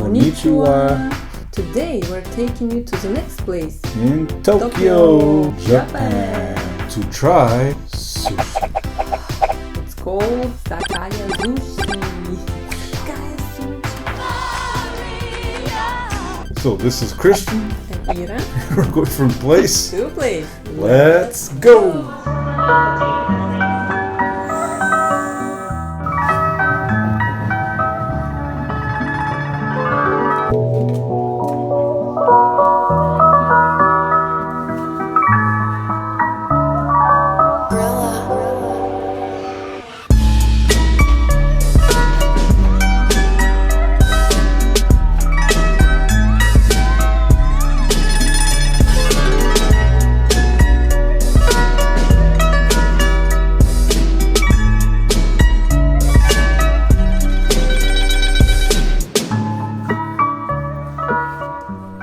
Konnichiwa. Today we're taking you to the next place. In Tokyo, Japan. To try sushi. It's called Sakaezushi. So this is Christian. And Ira. We're going from place To place. Let's go.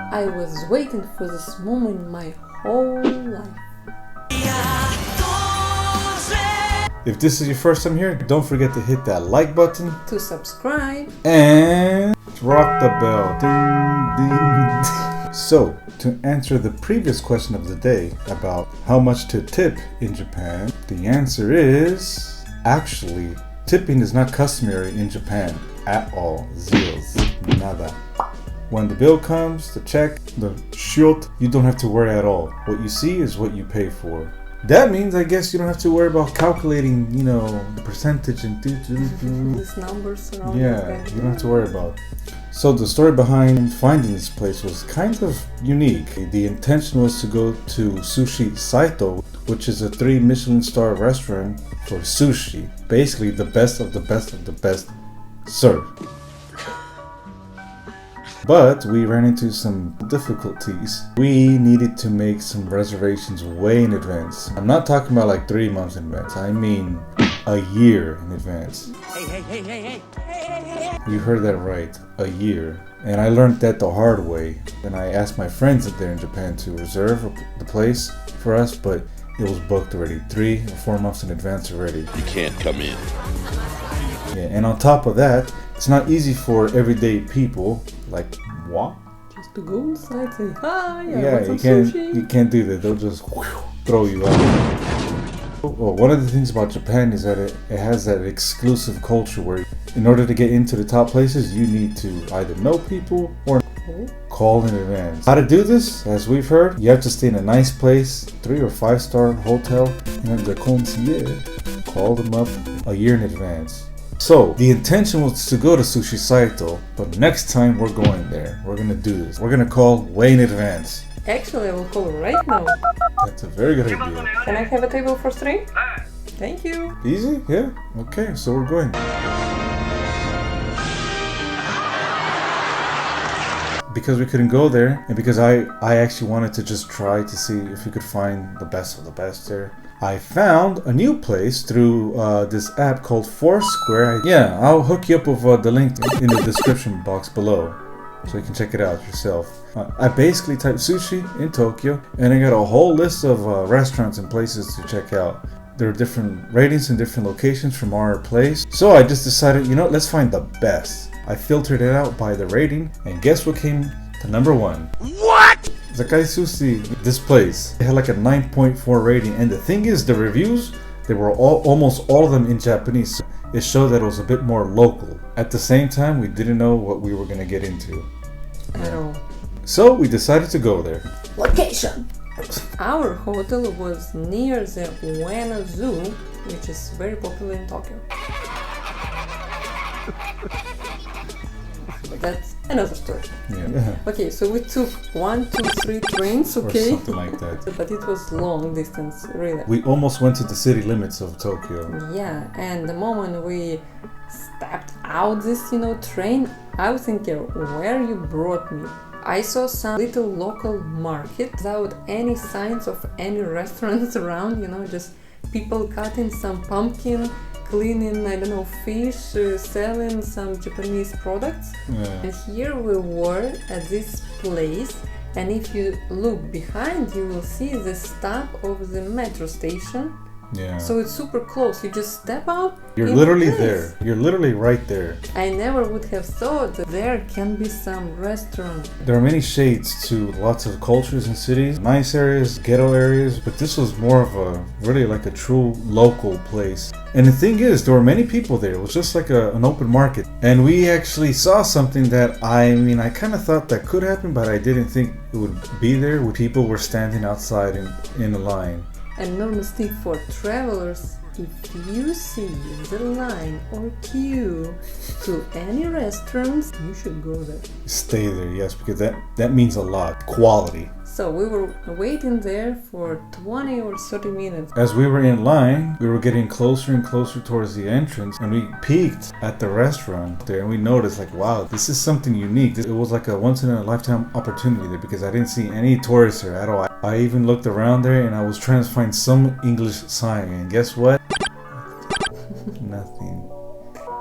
I was waiting for this moment my whole life. If this is your first time here, don't forget to hit that like button To subscribe. and rock the bell. Ding, ding. So, to answer the previous question of the day about how much to tip in Japan, the answer is actually tipping is not customary in Japan at all. Zeros, nada. When the bill comes, the check, the shirt, you don't have to worry at all. What you see is what you pay for. That means, I guess, you don't have to worry about calculating, the percentage and These numbers and all yeah, that. you don't have to worry about. So the story behind finding this place was kind of unique. The intention was to go to Sushi Saito, which is a 3 Michelin star restaurant for sushi. Basically the best of the best of the best served. But we ran into some difficulties. We needed to make some reservations way in advance. I'm not talking about like 3 months in advance. I mean a year in advance. Hey. You heard that right, a year. And I learned that the hard way. And I asked my friends there in Japan to reserve the place for us, but it was booked already 3 or 4 months in advance already. You can't come in. Yeah, and on top of that, it's not easy for everyday people like what? Just to go inside, say hi, Yeah, want you some can't sushi. do that. They'll just throw you out. Well, one of the things about Japan is that it has that exclusive culture where in order to get into the top places, you need to either know people or call in advance. How to do this? As we've heard, you have to stay in a nice place, 3 or 5 star hotel, and the concierge call them up a year in advance. So, the intention was to go to Sushi Saito, but next time we're going there. We're gonna do this. We're gonna call way in advance. Actually, I will call right now. That's a very good idea. Can I have a table for 3? Thank you. Easy? Yeah? Okay, so we're going. Because we couldn't go there, and because I actually wanted to just try to see if we could find the best of the best there, I found a new place through this app called Foursquare. Yeah, I'll hook you up with the link in the description box below, so you can check it out yourself. I basically typed sushi in Tokyo, and I got a whole list of restaurants and places to check out. There are different ratings in different locations from our place. So I just decided, let's find the best. I filtered it out by the rating, and guess what came to number 1? What? Sakaezushi, this place. It had like a 9.4 rating, and the thing is, the reviews, they were almost all of them in Japanese. So it showed that it was a bit more local. At the same time, we didn't know what we were gonna get into. At all. So we decided to go there. Location. Our hotel was near the Ueno Zoo, which is very popular in Tokyo. But that's another story. Yeah. Okay, so we took 1, 2, 3 trains, Or okay? something like that. But it was long distance, really. We almost went to the city limits of Tokyo. Yeah, and the moment we stepped out this, train, I was thinking, where you brought me? I saw some little local market without any signs of any restaurants around, just people cutting some pumpkin, cleaning, fish, selling some Japanese products. Yeah. And here we were at this place, and if you look behind, you will see the stop of the metro station Yeah. So it's super close. You just step out. You're in literally place. there. You're literally right there. I never would have thought that there can be some restaurant. There are many shades to lots of cultures and cities, nice areas, ghetto areas, but this was more of a really like a true local place. And the thing is, there were many people there. It was just like an open market. And we actually saw something that I kind of thought that could happen, but I didn't think it would be there, where people were standing outside in a line. An enormous tip for travelers: if you see the line or queue to any restaurants, you should go there. Stay there, yes, because that means a lot. Quality. So we were waiting there for 20 or 30 minutes. As we were in line, we were getting closer and closer towards the entrance, and we peeked at the restaurant there, and we noticed like, wow, this is something unique. It was like a once in a lifetime opportunity there, because I didn't see any tourists there at all. I even looked around there and I was trying to find some English sign, and guess what? Nothing.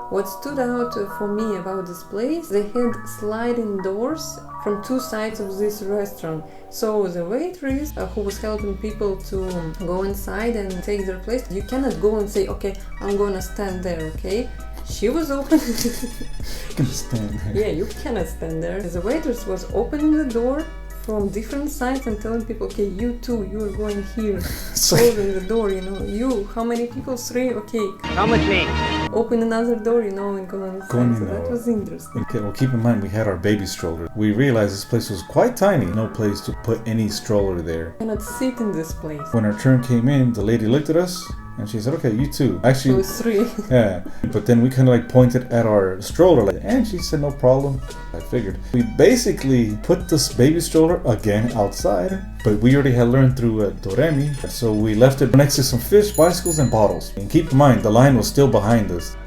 What stood out for me about this place, they had sliding doors from two sides of this restaurant. So the waitress who was helping people to go inside and take their place, you cannot go and say, okay, I'm gonna stand there, okay? She was open. You can stand there. Yeah, you cannot stand there. The waitress was opening the door from different sides and telling people, okay, you too, you are going here. Closing the door, you, how many people? 3, okay. Come with me. Open another door, and go inside. So that was interesting. Okay, well, keep in mind we had our baby stroller. We realized this place was quite tiny. No place to put any stroller there. You cannot sit in this place. When our turn came in, the lady looked at us and she said, okay, you too. So Actually, it's 3. yeah. But then we kind of like pointed at our stroller, and she said, no problem. I figured. We basically put this baby stroller again outside, but we already had learned through Doremi, so we left it next to some fish, bicycles, and bottles. And keep in mind, the line was still behind us.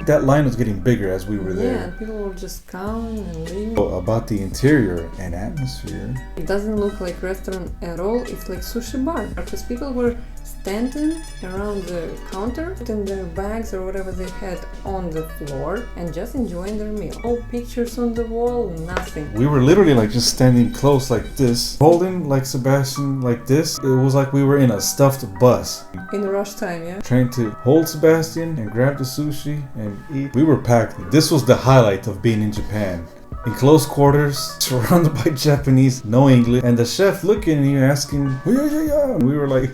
That line was getting bigger as we were Yeah, there. and people were just coming and leaving. About the interior and atmosphere. It doesn't look like restaurant at all. It's like sushi bar, because people were standing around the counter, putting their bags or whatever they had on the floor and just enjoying their meal. No pictures on the wall, nothing. We were literally like just standing close like this, holding like Sebastian like this. It was like we were in a stuffed bus. In rush time, yeah? Trying to hold Sebastian and grab the sushi and eat. We were packed. This was the highlight of being in Japan. In close quarters, surrounded by Japanese, no English, and the chef looking at you asking, and we were like,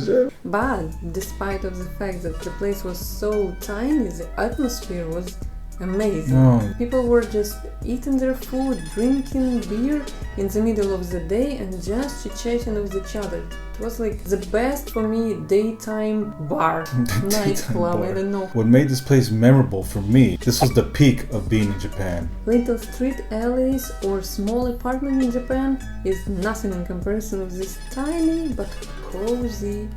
chef. But despite of the fact that the place was so tiny, the atmosphere was amazing. No. People were just eating their food, drinking beer in the middle of the day and just chit-chatting with each other. It was like the best for me daytime bar, nightclub, I don't know. What made this place memorable for me, this was the peak of being in Japan. Little street alleys or small apartment in Japan is nothing in comparison with this tiny but cozy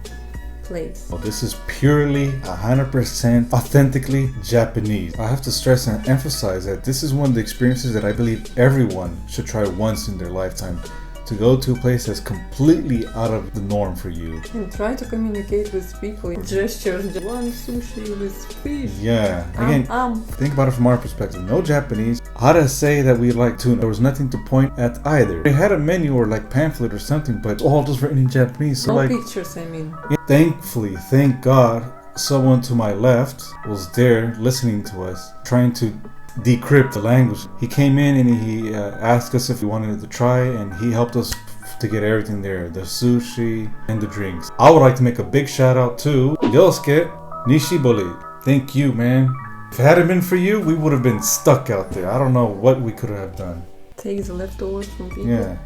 place. Well, this is purely 100% authentically Japanese. I have to stress and emphasize that this is one of the experiences that I believe everyone should try once in their lifetime. To go to a place that's completely out of the norm for you. And try to communicate with people in gestures. One sushi with fish. Yeah. Again, think about it from our perspective. No Japanese. How to say that we like tuna? There was nothing to point at either. They had a menu or like pamphlet or something, but all just written in Japanese. So No like, pictures, I mean. thankfully, thank God, someone to my left was there listening to us, trying to decrypt the language. He came in and he asked us if we wanted to try, and he helped us to get everything there, the sushi and the drinks. I would like to make a big shout out to Ryosuke Nishibori. Thank you, man. If it hadn't been for you, we would have been stuck out there. I don't know what we could have done. Take the leftovers from people. Yeah.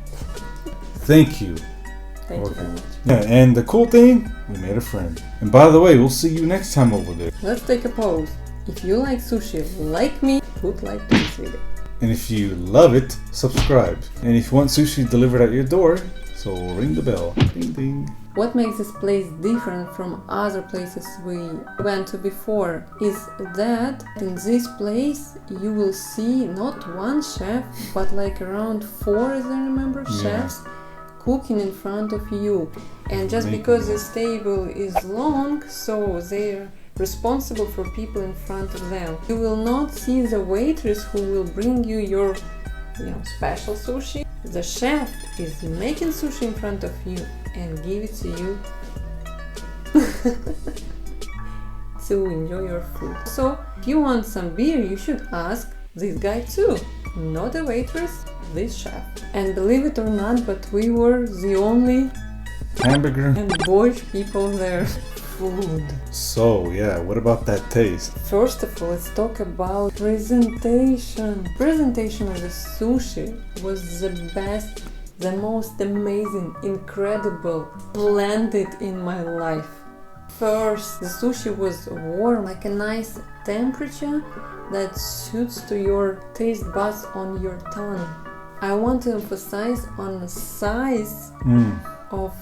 Thank you. Thank you very much. Yeah, and the cool thing, we made a friend. And by the way, we'll see you next time over there. Let's take a pause. If you like sushi like me, put like to this video. And if you love it, subscribe. And if you want sushi delivered at your door, so ring the bell. Ding ding. What makes this place different from other places we went to before is that in this place you will see not one chef, but like around 4, as I remember, chefs cooking in front of you. And just because this table is long, so they're responsible for people in front of them. You will not see the waitress who will bring you your special sushi. the chef is making sushi in front of you and give it to you to enjoy your food. So if you want some beer, you should ask this guy too, not a waitress, this chef. And believe it or not, but we were the only Hamburger. and borscht people there. Food. So yeah, what about that taste? First of all, let's talk about presentation. Presentation of the sushi was the best, the most amazing, incredible, blended in my life. First, the sushi was warm, like a nice temperature that suits to your taste buds on your tongue. I want to emphasize on the size of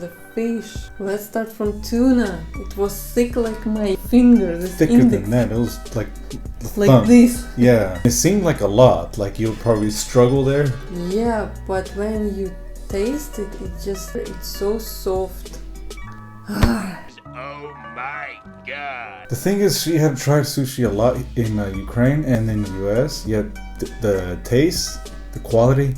the fish. Let's start from tuna. It was thick like my finger. This Thicker index. than that. It was like the Like thumb. this. Yeah. It seemed like a lot. Like you'll probably struggle there. Yeah, but when you taste it, it's so soft. Oh my god. The thing is, she had tried sushi a lot in Ukraine and in the US, yet the taste, the quality,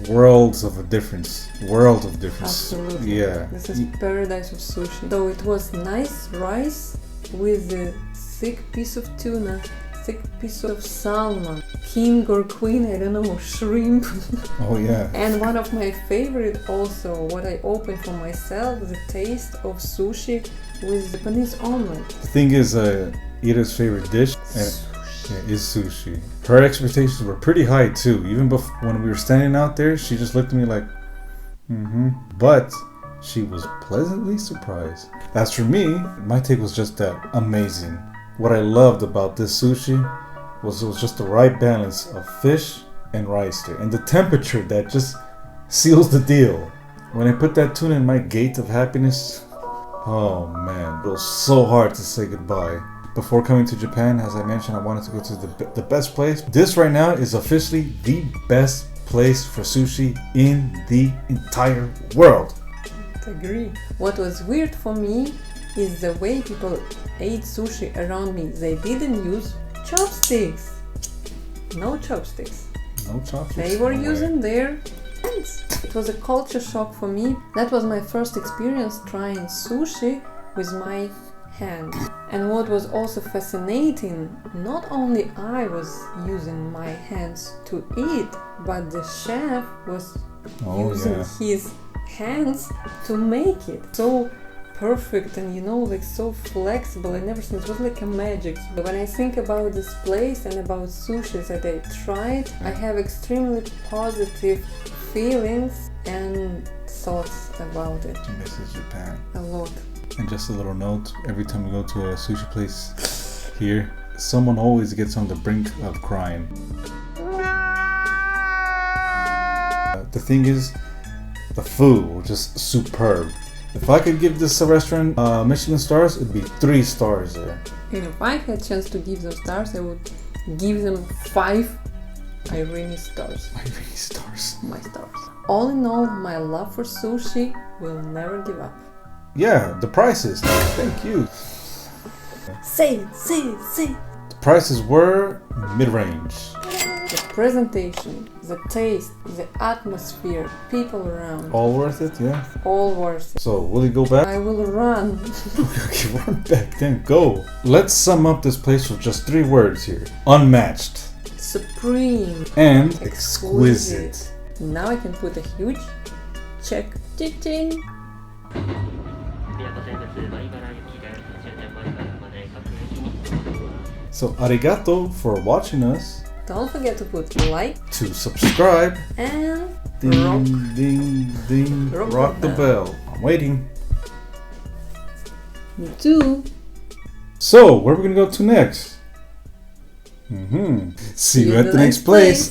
worlds of a difference. World of difference. Absolutely. Yeah. This is paradise of sushi. So it was nice rice with a thick piece of tuna, thick piece of salmon, king or queen, I don't know, shrimp. Oh yeah. And one of my favorite also, what I opened for myself, the taste of sushi with Japanese omelet. The thing is, Ira's favorite dish is sushi. Her expectations were pretty high too. Even when we were standing out there, she just looked at me like, But she was pleasantly surprised. As for me, my take was just that amazing. What I loved about this sushi was it was just the right balance of fish and rice there, and the temperature that just seals the deal. When I put that tuna in my gate of happiness, oh man, it was so hard to say goodbye. Before coming to Japan, as I mentioned, I wanted to go to the best place. This right now is officially the best place for sushi in the entire world. I agree. What was weird for me is the way people ate sushi around me. They didn't use chopsticks. No chopsticks. No chopsticks. They were No way. using their hands. It was a culture shock for me. That was my first experience trying sushi with my hands. And what was also fascinating, not only I was using my hands to eat, but the chef was using his hands to make it. So perfect and like so flexible and everything. It was like a magic. But when I think about this place and about sushi that I tried, I have extremely positive feelings and thoughts about it. She misses Japan. A lot. And just a little note, every time we go to a sushi place here, someone always gets on the brink of crying. The thing is, the food was just superb. If I could give this restaurant Michelin stars, it'd be 3 stars there. And if I had a chance to give them stars, I would give them 5 Irene stars. Irene stars. My stars. All in all, my love for sushi will never give up. Yeah, the prices. Thank you. Say it. The prices were mid-range. The presentation, the taste, the atmosphere, people around, All worth it, yeah. all worth it. So, will you go back? I will run. Okay, run back then. Go. Let's sum up this place with just 3 words here. Unmatched. Supreme. And exquisite. Now I can put a huge check. Ching. So, arigato for watching us. Don't forget to put like To subscribe. and Ding, rock the bell. I'm waiting. Me too. So, where are we gonna go to next? See you at the next place.